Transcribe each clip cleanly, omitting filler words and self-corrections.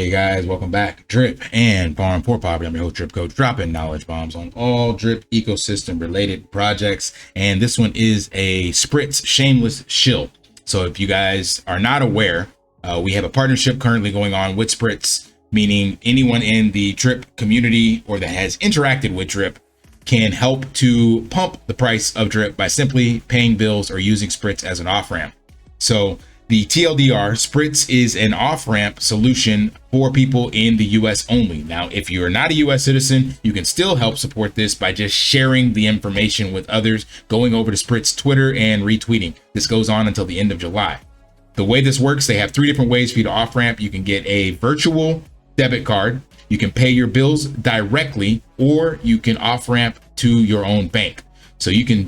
Hey guys, welcome back. Drip and Farm Poor Poverty. I'm your host, Drip Coach, dropping knowledge bombs on all drip ecosystem related projects. And this one is a SPRITZ shameless shill. So if you guys are not aware, we have a partnership currently going on with SPRITZ, meaning anyone in the drip community or that has interacted with drip can help to pump the price of drip by simply paying bills or using SPRITZ as an off-ramp. So the TLDR, SPRITZ is an off-ramp solution for people in the US only. Now, if you're not a US citizen, you can still help support this by just sharing the information with others, going over to SPRITZ Twitter and retweeting. This goes on until the end of July. The way this works, they have 3 different ways for you to off-ramp. You can get a virtual debit card, you can pay your bills directly, or you can off-ramp to your own bank. So you can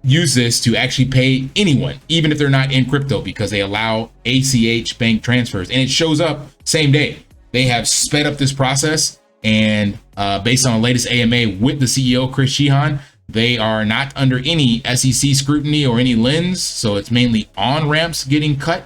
use this to actually pay anyone, even if they're not in crypto, because they allow ACH bank transfers and it shows up same day. They have sped up this process, and based on the latest AMA with the CEO, Chris Sheehan, they are not under any SEC scrutiny or any lens. So it's mainly on ramps getting cut,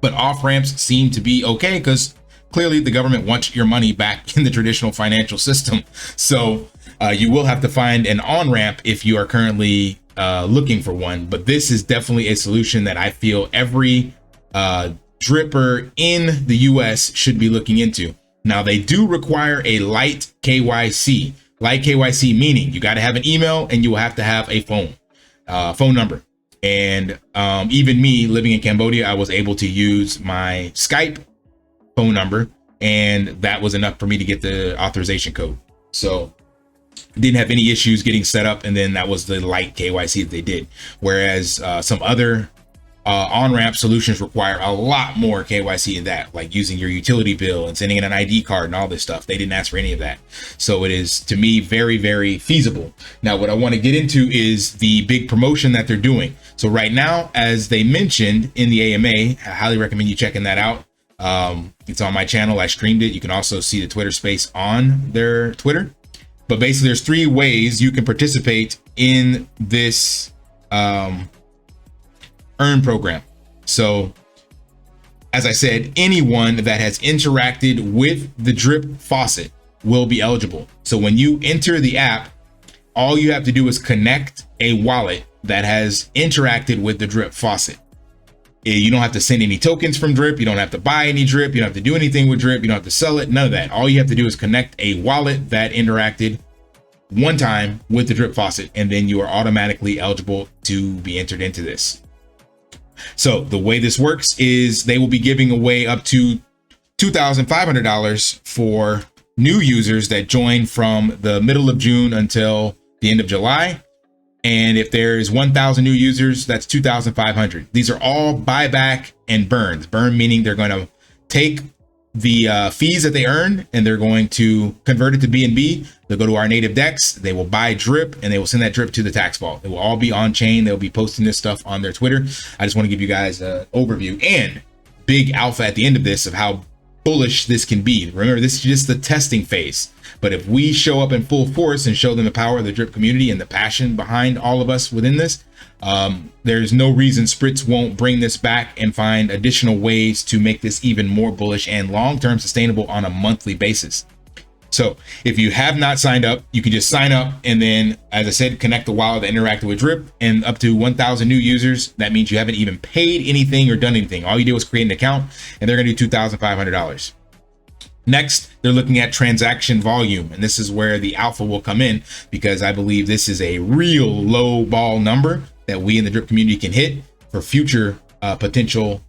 but off ramps seem to be okay because clearly the government wants your money back in the traditional financial system. So you will have to find an on ramp if you are currently looking for one, but this is definitely a solution that I feel every dripper in the US should be looking into. Now, they do require a light KYC. Light KYC meaning you got to have an email and you will have to have a phone number. And even me living in Cambodia, I was able to use my Skype phone number, and that was enough for me to get the authorization code. So didn't have any issues getting set up, and then that was the light KYC that they did. Whereas some other on-ramp solutions require a lot more KYC than that, like using your utility bill and sending in an ID card and all this stuff. They didn't ask for any of that. So it is, to me, very, very feasible. Now, what I want to get into is the big promotion that they're doing. So right now, as they mentioned in the AMA, I highly recommend you checking that out. It's on my channel. I streamed it. You can also see the Twitter space on their Twitter. But basically, there's 3 ways you can participate in this earn program. So, as I said, anyone that has interacted with the drip faucet will be eligible. So when you enter the app, all you have to do is connect a wallet that has interacted with the drip faucet. You don't have to send any tokens from drip. You don't have to buy any drip. You don't have to do anything with drip. You don't have to sell it. None of that. All you have to do is connect a wallet that interacted one time with the drip faucet, and then you are automatically eligible to be entered into this. So the way this works is they will be giving away up to $2,500 for new users that join from the middle of June until the end of July. And if there's 1,000 new users, that's 2,500. These are all buyback and burns. Burn meaning they're going to take the fees that they earn and they're going to convert it to BNB. They'll go to our native DEX. They will buy drip and they will send that drip to the tax vault. It will all be on chain. They'll be posting this stuff on their Twitter. I just want to give you guys an overview and big alpha at the end of this of how bullish this can be. Remember, this is just the testing phase. But if we show up in full force and show them the power of the drip community and the passion behind all of us within this, there's no reason SPRITZ won't bring this back and find additional ways to make this even more bullish and long-term sustainable on a monthly basis. So if you have not signed up, you can just sign up and then, as I said, connect the wallet that interacted with drip, and up to 1,000 new users. That means you haven't even paid anything or done anything. All you do is create an account, and they're going to do $2,500. Next, they're looking at transaction volume, and this is where the alpha will come in, because I believe this is a real low ball number that we in the drip community can hit for future potential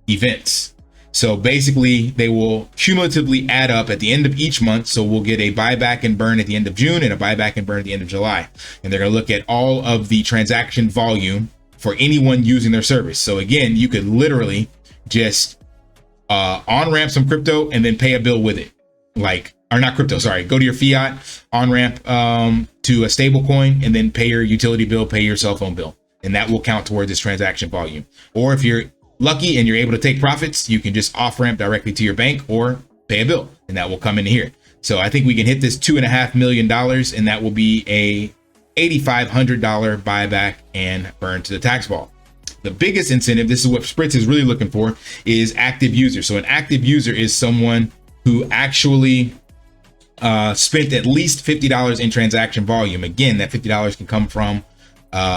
events. So basically, they will cumulatively add up at the end of each month. So we'll get a buyback and burn at the end of June and a buyback and burn at the end of July. And they're going to look at all of the transaction volume for anyone using their service. So again, you could literally just on-ramp some crypto and then pay a bill with it. Like, or not crypto, sorry, go to your fiat, on-ramp to a stable coin, and then pay your utility bill, pay your cell phone bill. And that will count toward this transaction volume. Or if you're lucky and you're able to take profits, you can just off-ramp directly to your bank or pay a bill, and that will come in here. So I think we can hit this $2.5 million, and that will be a $8,500 buyback and burn to the tax vault. The biggest incentive, this is what SPRITZ is really looking for, is active users. So an active user is someone who actually spent at least $50 in transaction volume. Again, that $50 can come from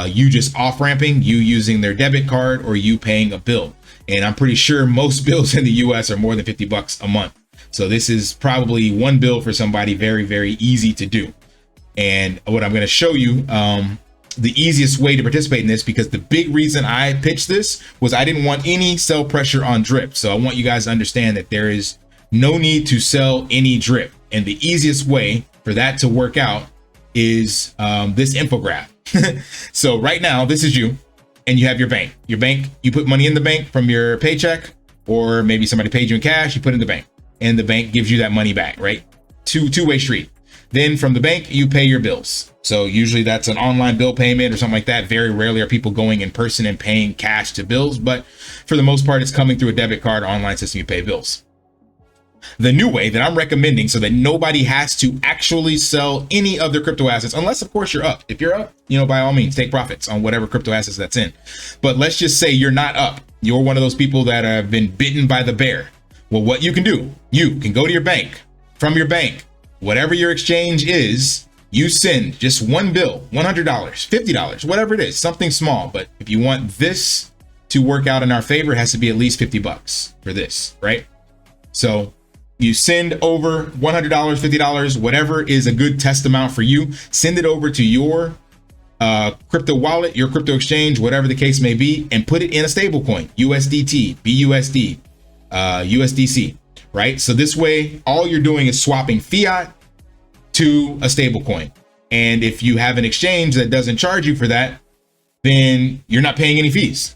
you just off-ramping, you using their debit card, or you paying a bill. And I'm pretty sure most bills in the US are more than 50 bucks a month. So this is probably one bill for somebody, very, very easy to do. And what I'm going to show you, the easiest way to participate in this, because the big reason I pitched this was I didn't want any sell pressure on drip. So I want you guys to understand that there is no need to sell any drip. And the easiest way for that to work out is this infograph. So right now, this is you, and you have your bank. Your bank, you put money in the bank from your paycheck, or maybe somebody paid you in cash, you put it in the bank, and the bank gives you that money back, right? Two-way street. Then from the bank, you pay your bills. So usually that's an online bill payment or something like that. Very rarely are people going in person and paying cash to bills, but for the most part, it's coming through a debit card, online system, you pay bills. The new way that I'm recommending, so that nobody has to actually sell any of their crypto assets, unless of course you're up. If you're up, you know, by all means, take profits on whatever crypto assets that's in. But let's just say you're not up. You're one of those people that have been bitten by the bear. Well, what you can do, you can go to your bank. From your bank, whatever your exchange is, you send just one bill, $100, $50, whatever it is, something small. But if you want this to work out in our favor, it has to be at least 50 bucks for this, right? So you send over $100, $50, whatever is a good test amount for you. Send it over to your crypto wallet, your crypto exchange, whatever the case may be, and put it in a stable coin, USDT, BUSD, USDC, right? So this way, all you're doing is swapping fiat to a stable coin. And if you have an exchange that doesn't charge you for that, then you're not paying any fees,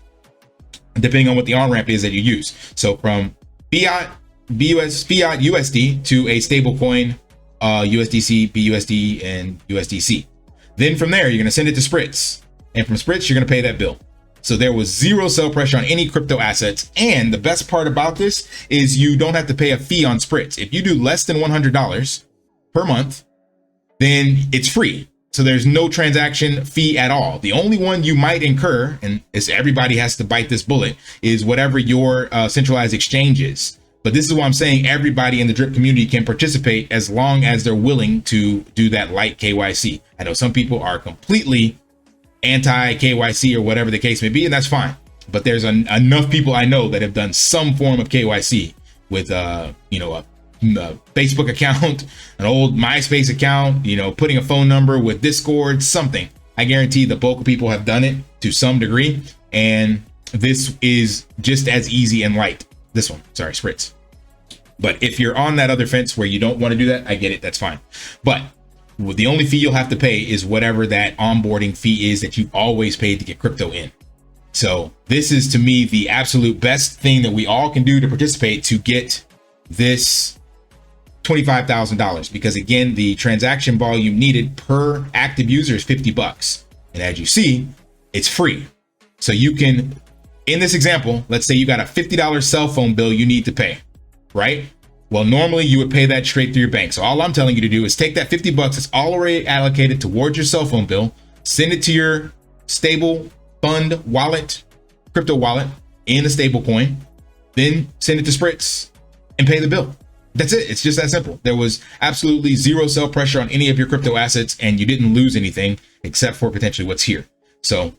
depending on what the on-ramp is that you use. So from fiat, fiat USD to a stable coin, USDC, BUSD, and USDC. Then from there, you're going to send it to SPRITZ. And from SPRITZ, you're going to pay that bill. So there was zero sell pressure on any crypto assets. And the best part about this is you don't have to pay a fee on SPRITZ. If you do less than $100 per month, then it's free. So there's no transaction fee at all. The only one you might incur, and is everybody has to bite this bullet, is whatever your centralized exchange is. But this is why I'm saying everybody in the drip community can participate as long as they're willing to do that light KYC. I know some people are completely anti KYC or whatever the case may be, and that's fine. But there's enough people I know that have done some form of KYC with you know, a Facebook account, an old MySpace account, you know, putting a phone number with Discord, something. I guarantee the bulk of people have done it to some degree, and this is just as easy and light. This one, sorry, SPRITZ. But if you're on that other fence where you don't want to do that, I get it, that's fine. But the only fee you'll have to pay is whatever that onboarding fee is that you've always paid to get crypto in. So this is, to me, the absolute best thing that we all can do to participate to get this $25,000, because again, the transaction volume needed per active user is 50 bucks. And as you see, it's free. So you can, in this example, let's say you got a $50 cell phone bill you need to pay, right? Well, normally you would pay that straight through your bank. So all I'm telling you to do is take that 50 bucks that's already allocated towards your cell phone bill, send it to your stable fund wallet, crypto wallet in a stable coin, then send it to SPRITZ and pay the bill. That's it. It's just that simple. There was absolutely zero sell pressure on any of your crypto assets, and you didn't lose anything except for potentially what's here. So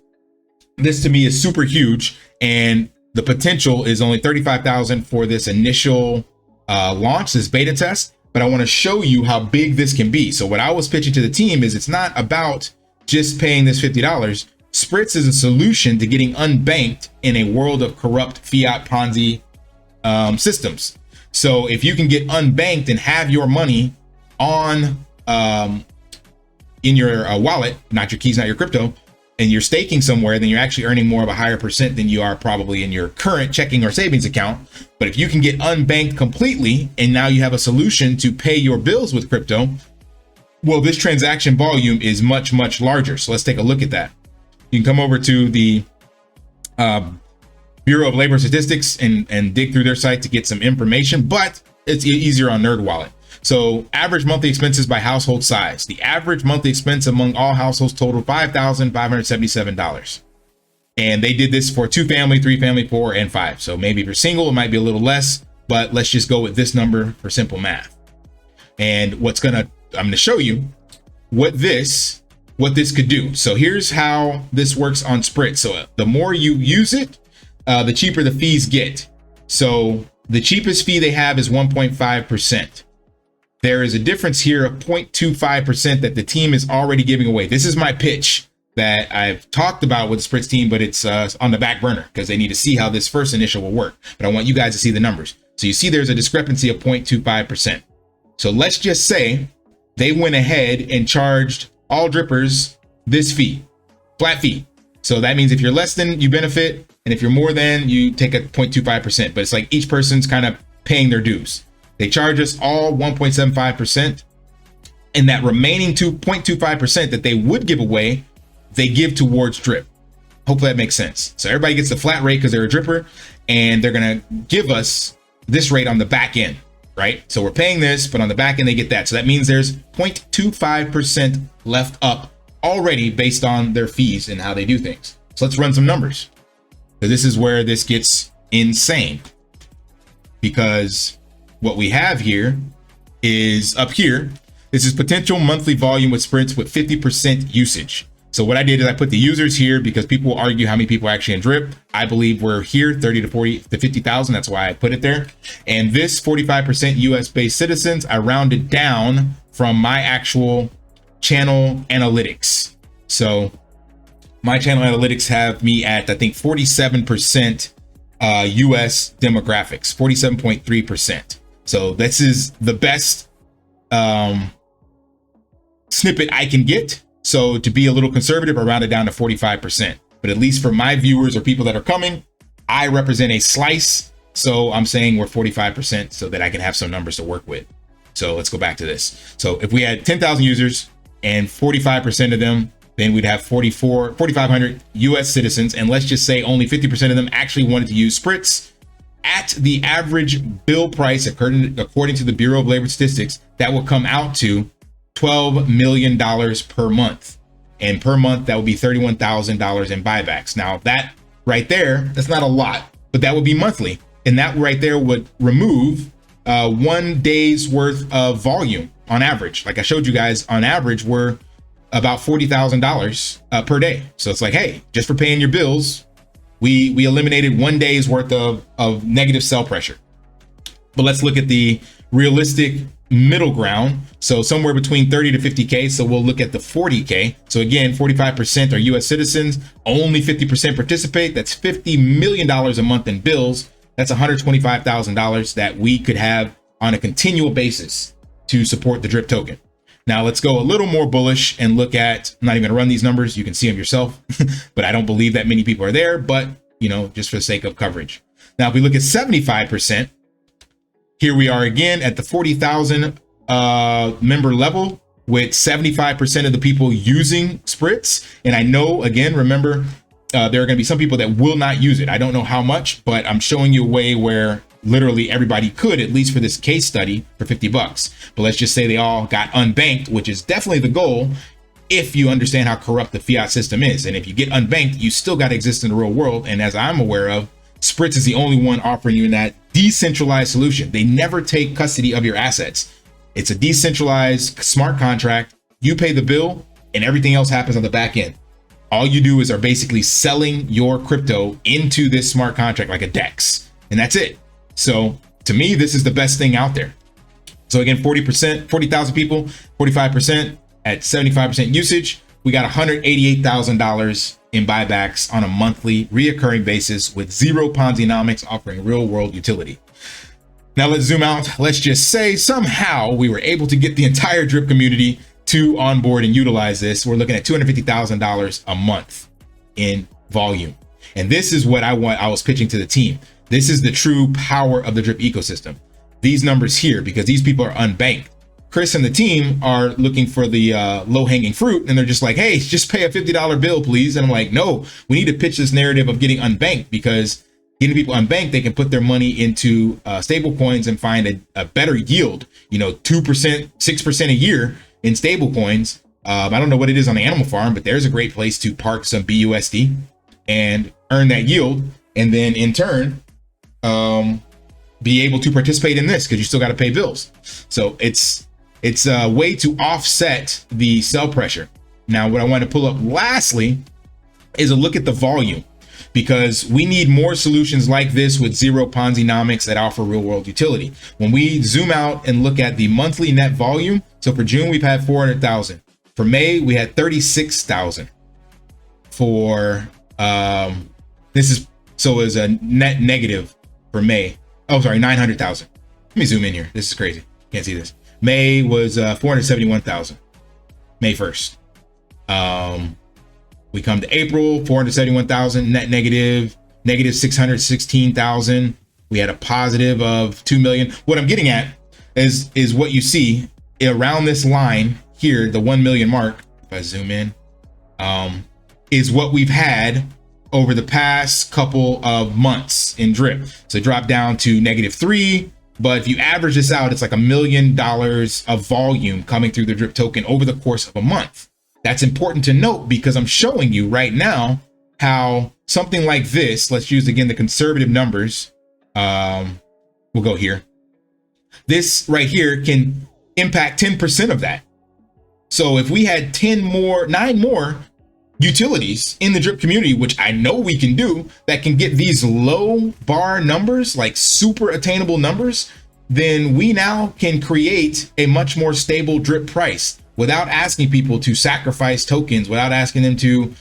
this to me is super huge, and the potential is only 35,000 for this initial launch, this beta test. But I want to show you how big this can be. So what I was pitching to the team is it's not about just paying this $50. SPRITZ is a solution to getting unbanked in a world of corrupt fiat Ponzi systems. So if you can get unbanked and have your money on in your wallet, not your keys, not your crypto, and you're staking somewhere, then you're actually earning more of a higher percent than you are probably in your current checking or savings account. But if you can get unbanked completely, and now you have a solution to pay your bills with crypto, well, this transaction volume is much, much larger. So let's take a look at that. You can come over to the Bureau of Labor Statistics and dig through their site to get some information, but it's easier on NerdWallet. So average monthly expenses by household size. The average monthly expense among all households totaled $5,577. And they did this for 2 family, 3 family, 4, and 5. So maybe if you're single, it might be a little less. but let's just go with this number for simple math. And I'm gonna show you what this could do. So here's how this works on SPRITZ. So the more you use it, the cheaper the fees get. So the cheapest fee they have is 1.5%. There is a difference here of 0.25% that the team is already giving away. This is my pitch that I've talked about with the SPRITZ team, but it's on the back burner because they need to see how this first initial will work. But I want you guys to see the numbers. So you see there's a discrepancy of 0.25%. So let's just say they went ahead and charged all drippers this fee, flat fee. So that means if you're less than, you benefit, and if you're more than, you take a 0.25%. But it's like each person's kind of paying their dues. They charge us all 1.75%, and that remaining 2.25% that they would give away, they give towards drip. Hopefully that makes sense. So everybody gets the flat rate because they're a dripper, and they're gonna give us this rate on the back end, right? So we're paying this, but on the back end they get that. So that means there's 0.25% left up already based on their fees and how they do things. So let's run some numbers. So this is where this gets insane, because what we have here is up here. This is potential monthly volume with SPRITZ with 50% usage. So what I did is I put the users here because people will argue how many people are actually in drip. I believe we're here 30 to 40 to 50,000. That's why I put it there. And this 45% US based citizens, I rounded down from my actual channel analytics. So my channel analytics have me at, I think, 47% US demographics, 47.3%. So this is the best snippet I can get. So to be a little conservative, I rounded down to 45%. But at least for my viewers or people that are coming, I represent a slice. So I'm saying we're 45% so that I can have some numbers to work with. So let's go back to this. So if we had 10,000 users and 45% of them, then we'd have 4,500 US citizens. And let's just say only 50% of them actually wanted to use SPRITZ. At the average bill price, according to the Bureau of Labor Statistics, that will come out to $12 million per month. And per month, that would be $31,000 in buybacks. Now that right there, that's not a lot, but that would be monthly. And that right there would remove 1 day's worth of volume on average. Like I showed you guys, on average, we're about $40,000 per day. So it's like, hey, just for paying your bills, we eliminated 1 day's worth of negative sell pressure. But let's look at the realistic middle ground. So somewhere between 30 to 50K. So we'll look at the 40K. So again, 45% are US citizens, only 50% participate. That's $50 million a month in bills. That's $125,000 that we could have on a continual basis to support the drip token. Now let's go a little more bullish and look at, I'm not even gonna run these numbers, you can see them yourself, but I don't believe that many people are there, but you know, just for the sake of coverage. Now, if we look at 75%, here we are again at the 40,000 member level with 75% of the people using SPRITZ. And I know, again, remember, there are going to be some people that will not use it. I don't know how much, but I'm showing you a way where literally everybody could, at least for this case study, for 50 bucks. But let's just say they all got unbanked, which is definitely the goal if you understand how corrupt the fiat system is. And if you get unbanked, you still got to exist in the real world. And as I'm aware of, SPRITZ is the only one offering you that decentralized solution. They never take custody of your assets. It's a decentralized smart contract. You pay the bill and everything else happens on the back end. All you do is are basically selling your crypto into this smart contract like a DEX, and that's it. So to me, this is the best thing out there. So again, 40%, 40,000 people, 45% at 75% usage. We got $188,000 in buybacks on a monthly reoccurring basis with zero Ponzi-nomics, offering real world utility. Now let's zoom out. Let's just say somehow we were able to get the entire drip community to onboard and utilize this. We're looking at $250,000 a month in volume. And this is what I was pitching to the team. This is the true power of the drip ecosystem. These numbers here, because these people are unbanked. Chris and the team are looking for the low-hanging fruit, and they're just like, hey, just pay a $50 bill, please. And I'm like, no, we need to pitch this narrative of getting unbanked, because getting people unbanked, they can put their money into stable coins and find a better yield, you know, 2%, 6% a year in stable coins. I don't know what it is on the animal farm, but there's a great place to park some BUSD and earn that yield. And then in turn, be able to participate in this because you still got to pay bills. So it's a way to offset the sell pressure. Now, what I want to pull up lastly is a look at the volume, because we need more solutions like this with zero Ponzi-nomics that offer real world utility. When we zoom out and look at the monthly net volume, so for June, we've had 400,000. For May, we had 36,000. For it was a net negative for May. Oh, sorry, 900,000. Let me zoom in here. This is crazy. Can't see this. May was 471,000. May 1st. We come to April, 471,000 net negative 616,000. We had a positive of 2 million. What I'm getting at is what you see around this line here, the 1 million mark. If I zoom in, is what we've had over the past couple of months in drip. So drop down to -3, but if you average this out, it's like $1 million of volume coming through the drip token over the course of a month. That's important to note because I'm showing you right now how something like this, let's use again the conservative numbers. We'll go here. This right here can impact 10% of that. So if we had 9 more utilities in the drip community, which I know we can do, that can get these low bar numbers, like super attainable numbers, then we now can create a much more stable drip price without asking people to sacrifice tokens, without asking them to,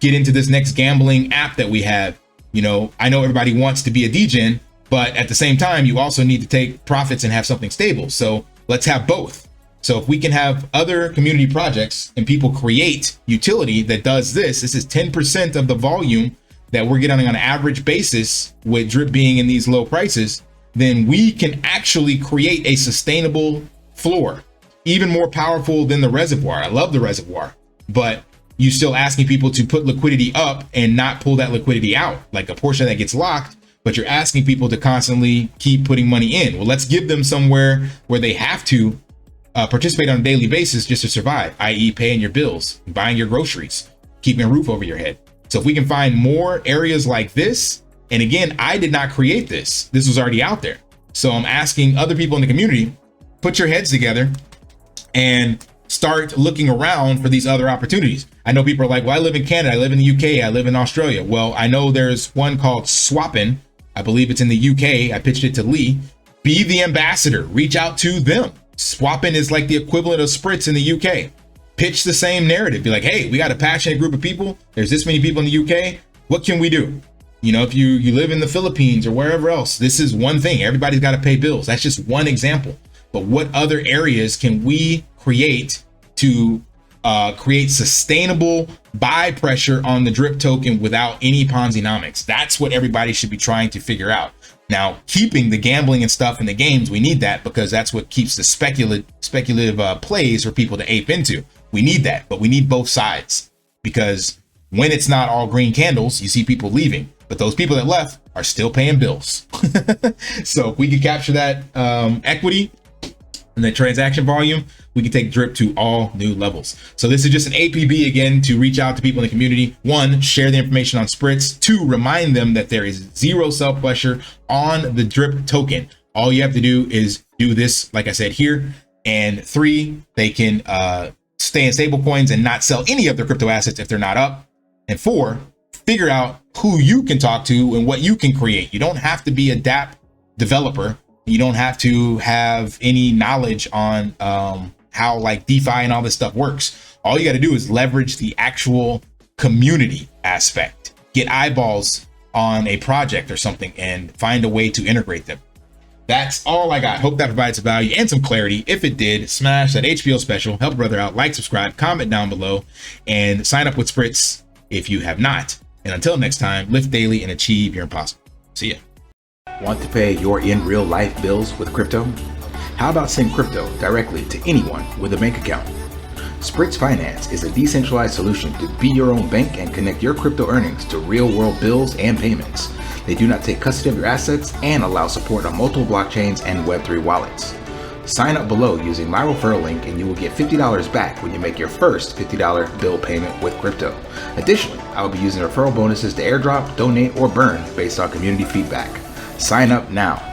get into this next gambling app that we have. I know everybody wants to be a degen, but at the same time, you also need to take profits and have something stable. So let's have both. So if we can have other community projects and people create utility that does this is 10% of the volume that we're getting on an average basis with drip being in these low prices, then we can actually create a sustainable floor, even more powerful than the reservoir. I love the reservoir, but you're still asking people to put liquidity up and not pull that liquidity out, like a portion that gets locked, but you're asking people to constantly keep putting money in. Well, let's give them somewhere where they have to participate on a daily basis just to survive, i.e. paying your bills, buying your groceries, keeping a roof over your head. So if we can find more areas like this, and again, I did not create this. This was already out there. So I'm asking other people in the community, put your heads together and start looking around for these other opportunities. I know people are like, well, I live in Canada, I live in the UK, I live in Australia. Well, I know there's one called Swappin'. I believe it's in the UK. I pitched it to Lee. Be the ambassador, reach out to them. Swappin' is like the equivalent of SPRITZ in the UK. Pitch the same narrative. Be like, hey, we got a passionate group of people. There's this many people in the UK. What can we do? If you live in the Philippines or wherever else, this is one thing. Everybody's got to pay bills. That's just one example. But what other areas can we create to create sustainable buy pressure on the drip token without any Ponzi-nomics? That's what everybody should be trying to figure out. Now, keeping the gambling and stuff in the games, we need that because that's what keeps the speculative plays for people to ape into. We need that, but we need both sides, because when it's not all green candles, you see people leaving, but those people that left are still paying bills. So if we can capture that equity and the transaction volume, we can take drip to all new levels. So this is just an APB again to reach out to people in the community. 1, share the information on SPRITZ. 2, remind them that there is zero sell pressure on the drip token. All you have to do is do this, like I said here. And 3, they can stay in stable coins and not sell any of their crypto assets if they're not up. And 4, figure out who you can talk to and what you can create. You don't have to be a DApp developer. You don't have to have any knowledge on how like DeFi and all this stuff works. All you got to do is leverage the actual community aspect, get eyeballs on a project or something, and find a way to integrate them. That's all I got. Hope that provides some value and some clarity. If it did, smash that HBO special, help a brother out, like, subscribe, comment down below, and sign up with SPRITZ if you have not. And until next time, lift daily and achieve your impossible. See ya. Want to pay your in real life bills with crypto? How about send crypto directly to anyone with a bank account? SPRITZ Finance is a decentralized solution to be your own bank and connect your crypto earnings to real world bills and payments. They do not take custody of your assets and allow support on multiple blockchains and Web3 wallets. Sign up below using my referral link and you will get $50 back when you make your first $50 bill payment with crypto. Additionally, I will be using referral bonuses to airdrop, donate, or burn based on community feedback. Sign up now